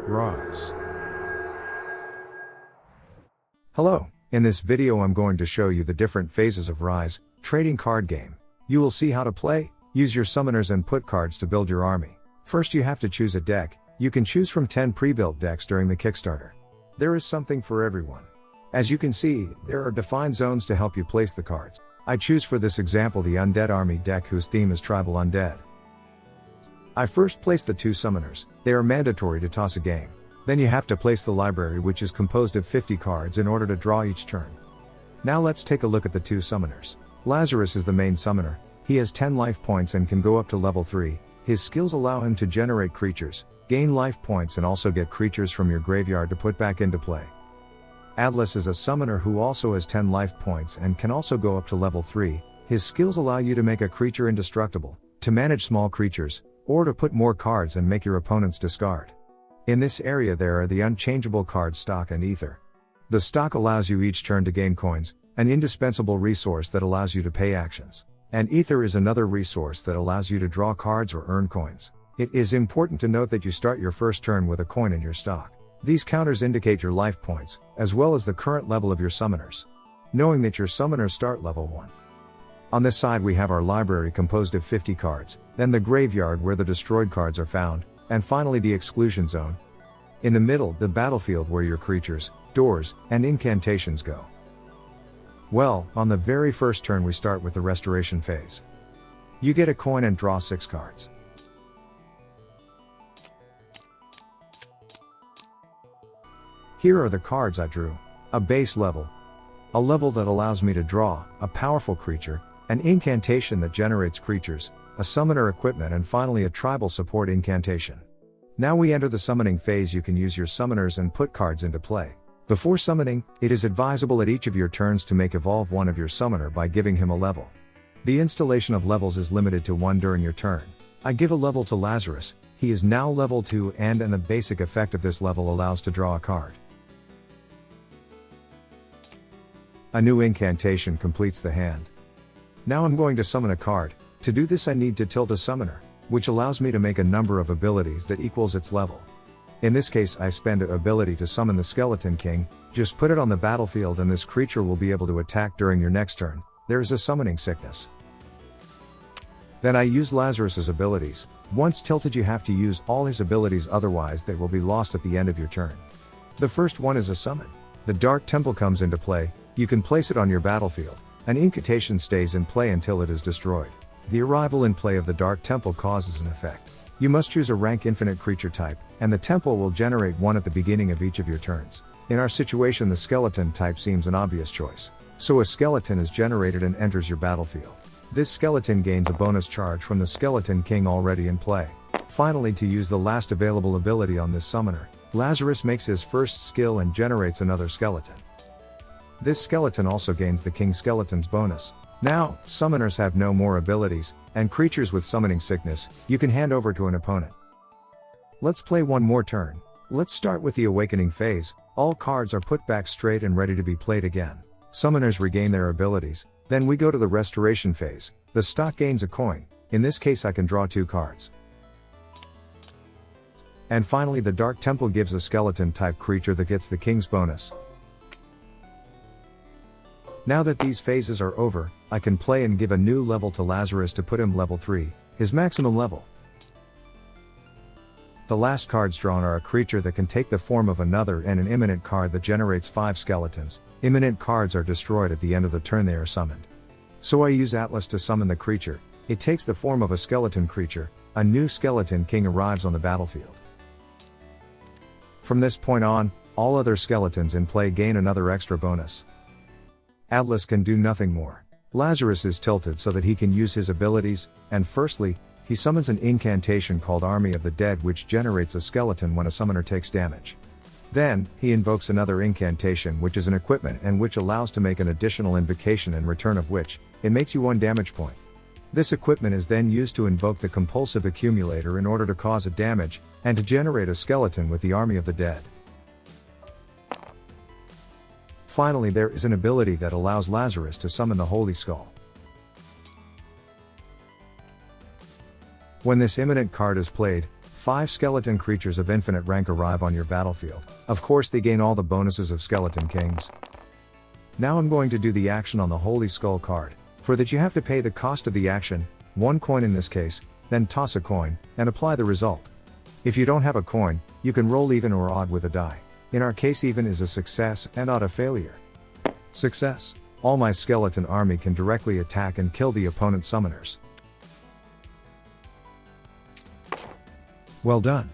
Rise. Hello, in this video I'm going to show you the different phases of Rise trading card game. You will see how to play, use your summoners and put cards to build your army. First you have to choose a deck. You can choose from 10 pre-built decks during the Kickstarter. There is something for everyone. As you can see, there are defined zones to help you place the cards. I choose for this example the Undead Army deck whose theme is Tribal Undead. I first place the 2 summoners. They are mandatory to toss a game. Then you have to place the library, which is composed of 50 cards in order to draw each turn. Now let's take a look at the 2 summoners. Lazarus is the main summoner. He has 10 life points and can go up to level 3. His skills allow him to generate creatures, gain life points and also get creatures from your graveyard to put back into play. Atlas is a summoner who also has 10 life points and can also go up to level 3. His skills allow you to make a creature indestructible, to manage small creatures, or to put more cards and make your opponents discard. In this area there are the unchangeable cards Stock and Ether. The Stock allows you each turn to gain coins, an indispensable resource that allows you to pay actions. And Ether is another resource that allows you to draw cards or earn coins. It is important to note that you start your first turn with a coin in your stock. These counters indicate your life points, as well as the current level of your summoners. Knowing that your summoners start level 1. On this side we have our library composed of 50 cards, then the graveyard where the destroyed cards are found, and finally the exclusion zone. In the middle, the battlefield where your creatures, doors, and incantations go. Well, on the very first turn we start with the restoration phase. You get a coin and draw 6 cards. Here are the cards I drew. A base level. A level that allows me to draw, a powerful creature, an incantation that generates creatures, a summoner equipment and finally a tribal support incantation. Now we enter the summoning phase. You can use your summoners and put cards into play. Before summoning, it is advisable at each of your turns to make evolve one of your summoner by giving him a level. The installation of levels is limited to 1 during your turn. I give a level to Lazarus. He is now level 2 and the basic effect of this level allows to draw a card. A new incantation completes the hand. Now I'm going to summon a card. To do this I need to tilt a summoner, which allows me to make a number of abilities that equals its level. In this case I spend an ability to summon the Skeleton King. Just put it on the battlefield and this creature will be able to attack during your next turn. There is a summoning sickness. Then I use Lazarus's abilities. Once tilted you have to use all his abilities, otherwise they will be lost at the end of your turn. The first one is a summon. The Dark Temple comes into play. You can place it on your battlefield. An incantation stays in play until it is destroyed. The arrival in play of the Dark Temple causes an effect. You must choose a rank infinite creature type, and the temple will generate 1 at the beginning of each of your turns. In our situation the skeleton type seems an obvious choice. So a skeleton is generated and enters your battlefield. This skeleton gains a bonus charge from the Skeleton King already in play. Finally, to use the last available ability on this summoner, Lazarus makes his first skill and generates another skeleton. This skeleton also gains the King Skeleton's bonus. Now, summoners have no more abilities, and creatures with summoning sickness, you can hand over to an opponent. Let's play one more turn. Let's start with the awakening phase. All cards are put back straight and ready to be played again. Summoners regain their abilities. Then we go to the restoration phase. The stock gains a coin. In this case I can draw 2 cards. And finally the Dark Temple gives a skeleton type creature that gets the King's bonus. Now that these phases are over, I can play and give a new level to Lazarus to put him level 3, his maximum level. The last cards drawn are a creature that can take the form of another and an imminent card that generates 5 skeletons. Imminent cards are destroyed at the end of the turn they are summoned. So I use Atlas to summon the creature. It takes the form of a skeleton creature. A new Skeleton King arrives on the battlefield. From this point on, all other skeletons in play gain another extra bonus. Atlas can do nothing more. Lazarus is tilted so that he can use his abilities, and firstly, he summons an incantation called Army of the Dead which generates a skeleton when a summoner takes damage. Then, he invokes another incantation which is an equipment and which allows to make an additional invocation in return of which, it makes you 1 damage point. This equipment is then used to invoke the compulsive accumulator in order to cause a damage, and to generate a skeleton with the Army of the Dead. Finally there is an ability that allows Lazarus to summon the Holy Skull. When this imminent card is played, 5 skeleton creatures of infinite rank arrive on your battlefield. Of course they gain all the bonuses of Skeleton Kings. Now I'm going to do the action on the Holy Skull card. For that you have to pay the cost of the action, 1 coin in this case, then toss a coin, and apply the result. If you don't have a coin, you can roll even or odd with a die. In our case even is a success and odd a failure. Success. All my skeleton army can directly attack and kill the opponent summoners. Well done.